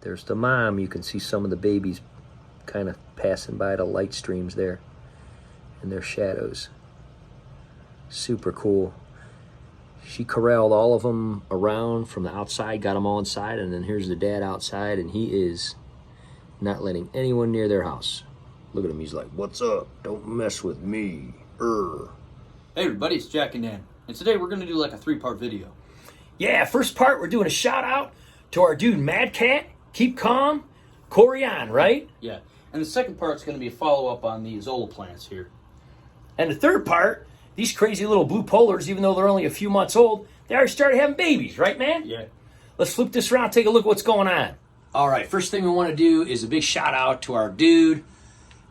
There's the mom. You can see some of the babies kind of passing by the light streams there and their shadows. Super cool. She corralled all of them around from the outside, got them all inside, and then here's the dad outside, and he is not letting anyone near their house. Look at him. He's like, "What's up? Don't mess with me." Hey everybody, it's Jack and Dan, and today we're going to do like a 3-part video. Yeah, first part, we're doing a shout out to our dude Madcat, Keep Calm, Corian, right? Yeah, and the second part's going to be a follow-up on the Azolla plants here. And the third part, these crazy little blue polars, even though they're only a few months old, they already started having babies, right, man? Yeah. Let's flip this around, take a look at what's going on. All right, first thing we want to do is a big shout out to our dude,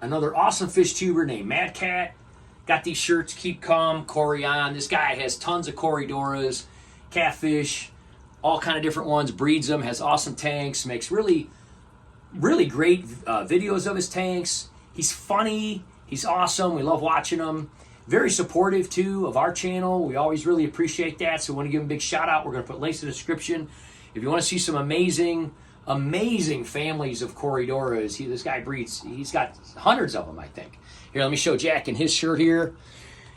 another awesome fish tuber named Madcat. Got these shirts, Keep Calm, Corian. This guy has tons of corydoras, catfish, all kind of different ones, breeds them, has awesome tanks, makes really great videos of his tanks. He's funny, he's awesome, we love watching him. Very supportive, too, of our channel. We always really appreciate that, so we want to give him a big shout-out. We're going to put links in the description. If you want to see some amazing families of corydoras, this guy breeds, he's got hundreds of them, I think. Here, let me show Jack in his shirt here.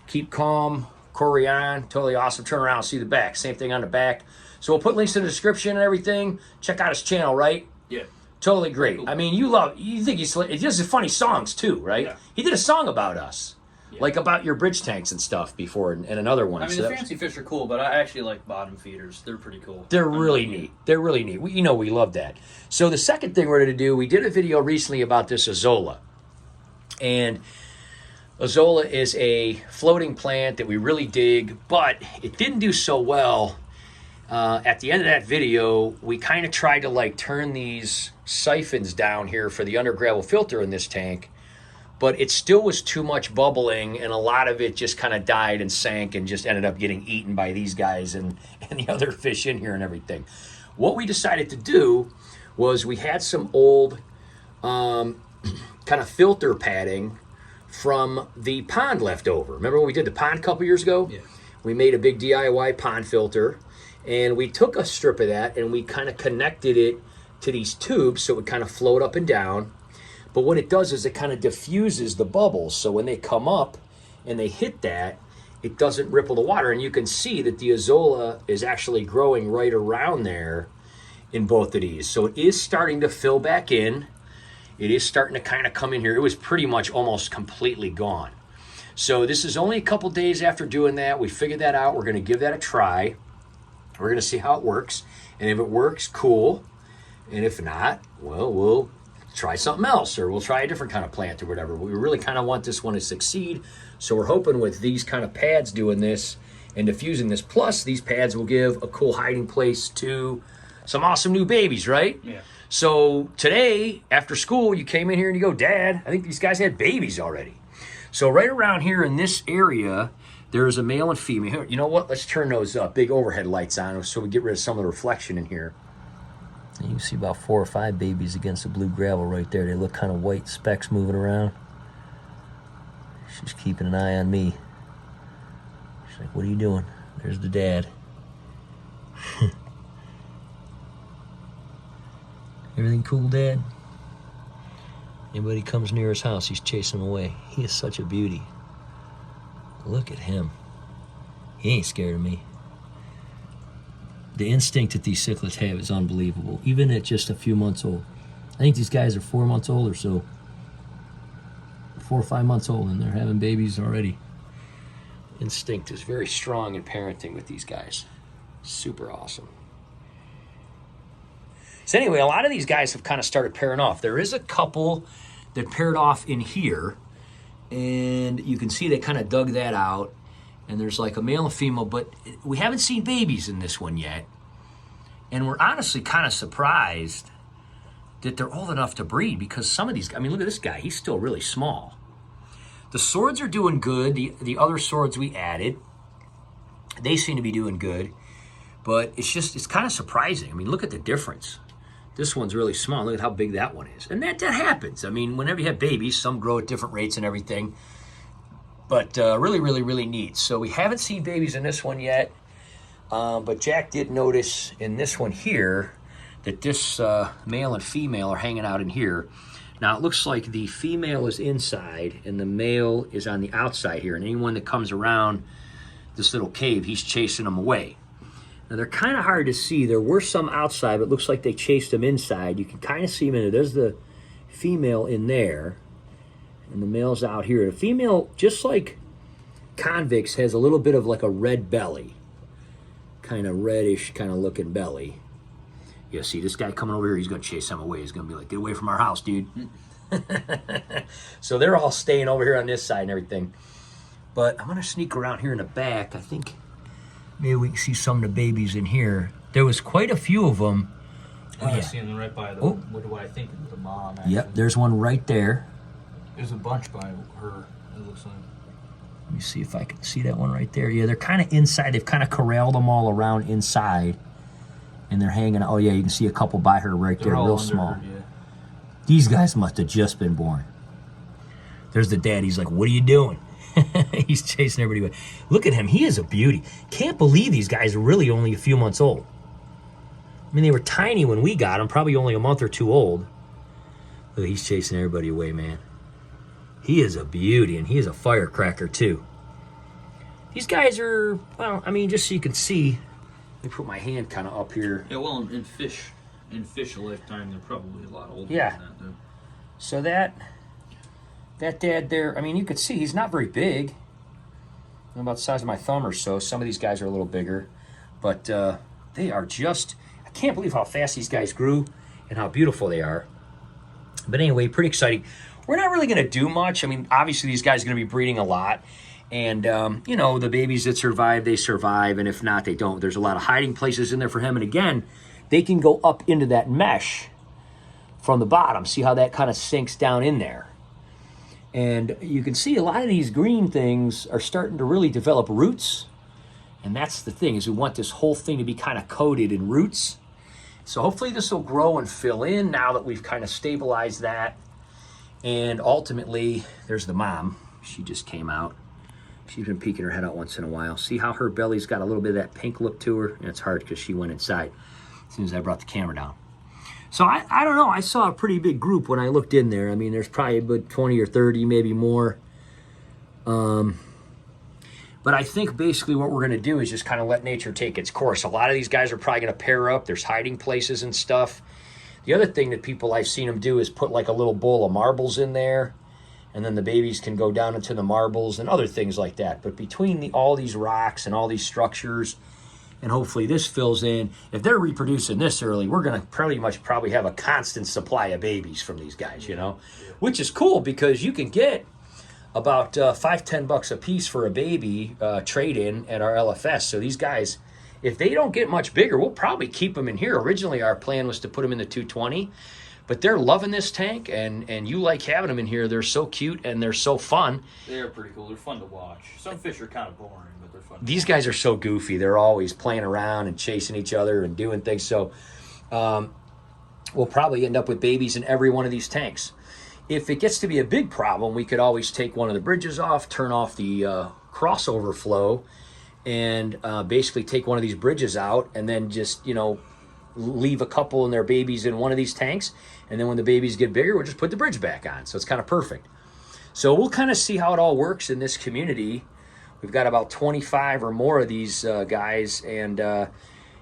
Keep Calm, Corian, totally awesome. Turn around and see the back. Same thing on the back. So we'll put links in the description and everything. Check out his channel, right? Yeah. Totally great. Cool. I mean, you think he does funny songs, too, right? Yeah. He did a song about us. Yeah. Like about your bridge tanks and stuff before, and another one. I mean, the fancy fish are cool, but I actually like bottom feeders. They're pretty cool. They're really neat. They're really neat. We love that. So the second thing we're going to do, we did a video recently about this Azolla. And Azolla is a floating plant that we really dig, but it didn't do so well. At the end of that video, we kind of tried to like turn these siphons down here for the under gravel filter in this tank, but it still was too much bubbling, and a lot of it just kind of died and sank and just ended up getting eaten by these guys and the other fish in here and everything. What we decided to do was we had some old kind of filter padding from the pond left over. Remember when we did the pond a couple years ago? Yeah. We made a big DIY pond filter, and we took a strip of that and we kind of connected it to these tubes so it would kind of float up and down. But what it does is it kind of diffuses the bubbles, so when they come up and they hit that, it doesn't ripple the water. And you can see that the Azolla is actually growing right around there in both of these. So it is starting to fill back in. It is starting to kind of come in here. It was pretty much almost completely gone. So this is only a couple days after doing that. We figured that out. We're going to give that a try. We're going to see how it works. And if it works, cool. And if not, well, we'll try something else, or we'll try a different kind of plant or whatever. We really kind of want this one to succeed. So we're hoping with these kind of pads doing this and diffusing this, plus these pads will give a cool hiding place to some awesome new babies, right? Yeah. So today, after school, you came in here and you go, "Dad, I think these guys had babies already." So right around here in this area, there's a male and female. You know what? Let's turn those big overhead lights on so we get rid of some of the reflection in here. You can see about 4 or 5 babies against the blue gravel right there. They look kind of white specks moving around. She's keeping an eye on me. She's like, "What are you doing?" There's the dad. Everything cool, Dad? Anybody comes near his house, he's chasing them away. He is such a beauty. Look at him. He ain't scared of me. The instinct that these cichlids have is unbelievable, even at just a few months old. I think these guys are 4 months old or so. 4 or 5 months old, and they're having babies already. Instinct is very strong in parenting with these guys. Super awesome. So anyway, a lot of these guys have kind of started pairing off. There is a couple that paired off in here, and you can see they kind of dug that out. And there's like a male and female, but we haven't seen babies in this one yet. And we're honestly kind of surprised that they're old enough to breed, because some of these, I mean, look at this guy. He's still really small. The swords are doing good. The other swords we added, they seem to be doing good. But it's kind of surprising. I mean, look at the difference. This one's really small. Look at how big that one is. And that happens. I mean, whenever you have babies, some grow at different rates and everything. But really, really, really neat. So we haven't seen babies in this one yet. But Jack did notice in this one here that this male and female are hanging out in here. Now it looks like the female is inside and the male is on the outside here. And anyone that comes around this little cave, he's chasing them away. Now they're kind of hard to see. There were some outside, but it looks like they chased them inside. You can kind of see them in there. There's the female in there, and the male's out here. The female, just like convicts, has a little bit of like a red belly, kind of reddish kind of looking belly. Yeah, see this guy coming over here, he's going to chase them away. He's going to be like, get away from our house, dude. So they're all staying over here on this side and everything. But I'm going to sneak around here in the back. I think maybe we can see some of the babies in here. There was quite a few of them. Oh, yeah. I see them right by the, what I think is the mom, actually. Yep, there's one right there. There's a bunch by her, it looks like. Let me see if I can see that one right there. Yeah, they're kind of inside. They've kind of corralled them all around inside. And they're hanging. Oh, yeah, you can see a couple by her right there, real small. Her, yeah. These guys must have just been born. There's the dad. He's like, what are you doing? He's chasing everybody away. Look at him. He is a beauty. Can't believe these guys are really only a few months old. I mean, they were tiny when we got them, probably only a month or two old. Look, he's chasing everybody away, man. He is a beauty, and he is a firecracker, too. These guys are, well, I mean, just so you can see, let me put my hand kind of up here. Yeah, well, in fish a lifetime, they're probably a lot older yeah. than that, though. So that dad there, I mean, you could see he's not very big. About the size of my thumb or so. Some of these guys are a little bigger. But they are just, I can't believe how fast these guys grew and how beautiful they are. But anyway, pretty exciting. We're not really going to do much. I mean, obviously these guys are going to be breeding a lot. And, you know, the babies that survive, they survive. And if not, they don't. There's a lot of hiding places in there for him. And again, they can go up into that mesh from the bottom. See how that kind of sinks down in there. And you can see a lot of these green things are starting to really develop roots. And that's the thing, is we want this whole thing to be kind of coated in roots. So hopefully this will grow and fill in now that we've kind of stabilized that. And ultimately, there's the mom. She just came out. She's been peeking her head out once in a while. See how her belly's got a little bit of that pink look to her? And it's hard because she went inside as soon as I brought the camera down. So I don't know. I saw a pretty big group when I looked in there. I mean, there's probably about 20 or 30, maybe more. But I think basically what we're going to do is just kind of let nature take its course. A lot of these guys are probably going to pair up. There's hiding places and stuff. The other thing that people I've seen them do is put like a little bowl of marbles in there. And then the babies can go down into the marbles and other things like that. But between all these rocks and all these structures, and hopefully this fills in. If they're reproducing this early, we're going to probably have a constant supply of babies from these guys, you know, which is cool because you can get about $5-10 a piece for a baby trade-in at our LFS. So these guys, if they don't get much bigger, we'll probably keep them in here. Originally, our plan was to put them in the 220, but they're loving this tank, and you like having them in here. They're so cute and they're so fun. They're pretty cool. They're fun to watch. Some fish are kind of boring, but they're fun. These guys are so goofy. They're always playing around and chasing each other and doing things. So we'll probably end up with babies in every one of these tanks. If it gets to be a big problem, we could always take one of the bridges off, turn off the crossover flow, and basically take one of these bridges out and then just, you know, leave a couple and their babies in one of these tanks. And then when the babies get bigger, we'll just put the bridge back on. So it's kind of perfect. So we'll kind of see how it all works in this community. We've got about 25 or more of these guys, and,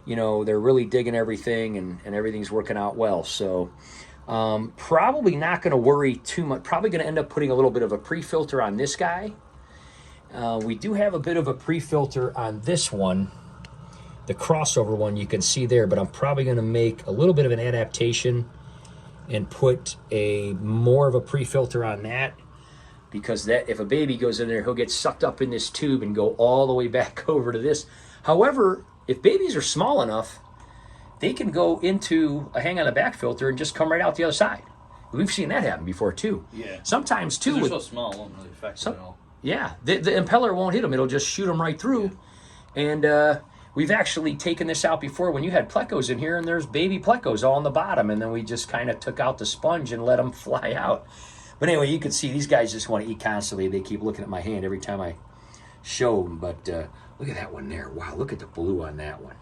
you know, they're really digging everything, and everything's working out well. So probably not going to worry too much. Probably going to end up putting a little bit of a pre-filter on this guy. We do have a bit of a pre-filter on this one, the crossover one you can see there, but I'm probably going to make a little bit of an adaptation and put more of a pre-filter on that, because that if a baby goes in there, he'll get sucked up in this tube and go all the way back over to this. However, if babies are small enough, they can go into a hang on the back filter and just come right out the other side. We've seen that happen before too. Yeah. Sometimes too. They're so small, it won't really affect them at all. Yeah, the impeller won't hit them. It'll just shoot them right through. Yeah. And we've actually taken this out before when you had plecos in here, and there's baby plecos all on the bottom, and then we just kind of took out the sponge and let them fly out. But anyway, you can see these guys just want to eat constantly. They keep looking at my hand every time I show them. But look at that one there. Wow, look at the blue on that one.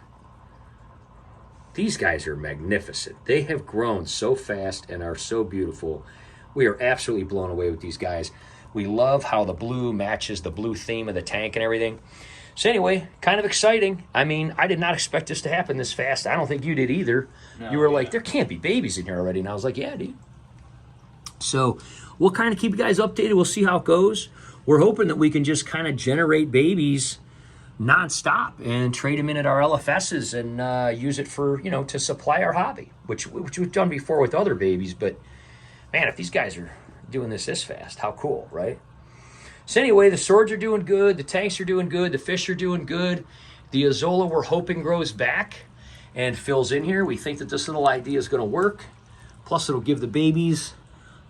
These guys are magnificent. They have grown so fast and are so beautiful. We are absolutely blown away with these guys. We love how the blue matches the blue theme of the tank and everything. So anyway, kind of exciting. I mean, I did not expect this to happen this fast. I don't think you did either. No, you were like, there can't be babies in here already. And I was like, yeah, dude. So we'll kind of keep you guys updated. We'll see how it goes. We're hoping that we can just kind of generate babies nonstop and trade them in at our LFSs and use it for, you know, to supply our hobby, which we've done before with other babies. But man, if these guys are doing this fast, how cool, right? So anyway, the swords are doing good, the tanks are doing good, the fish are doing good. The Azolla we're hoping grows back and fills in here. We think that this little idea is going to work. Plus it'll give the babies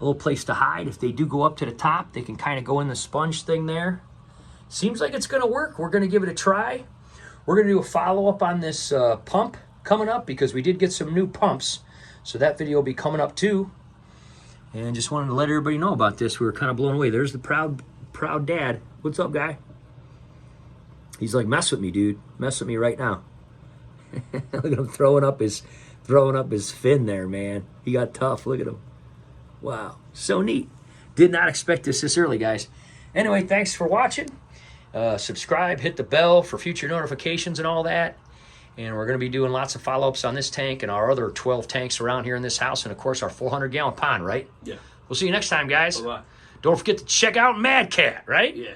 a little place to hide. If they do go up to the top, they can kind of go in the sponge thing there. Seems like it's going to work. We're going to give it a try. We're going to do a follow-up on this pump coming up because we did get some new pumps. So that video will be coming up too. And just wanted to let everybody know about this. We were kind of blown away. There's the proud dad. What's up, guy? He's like, mess with me, dude. Mess with me right now. Look at him throwing up his fin there, man. He got tough. Look at him. Wow, so neat. Did not expect this early, guys. Anyway, thanks for watching. Subscribe, hit the bell for future notifications and all that. And we're going to be doing lots of follow-ups on this tank and our other 12 tanks around here in this house. And, of course, our 400-gallon pond, right? Yeah. We'll see you next time, guys. Bye-bye. Don't forget to check out Madcat, right? Yeah.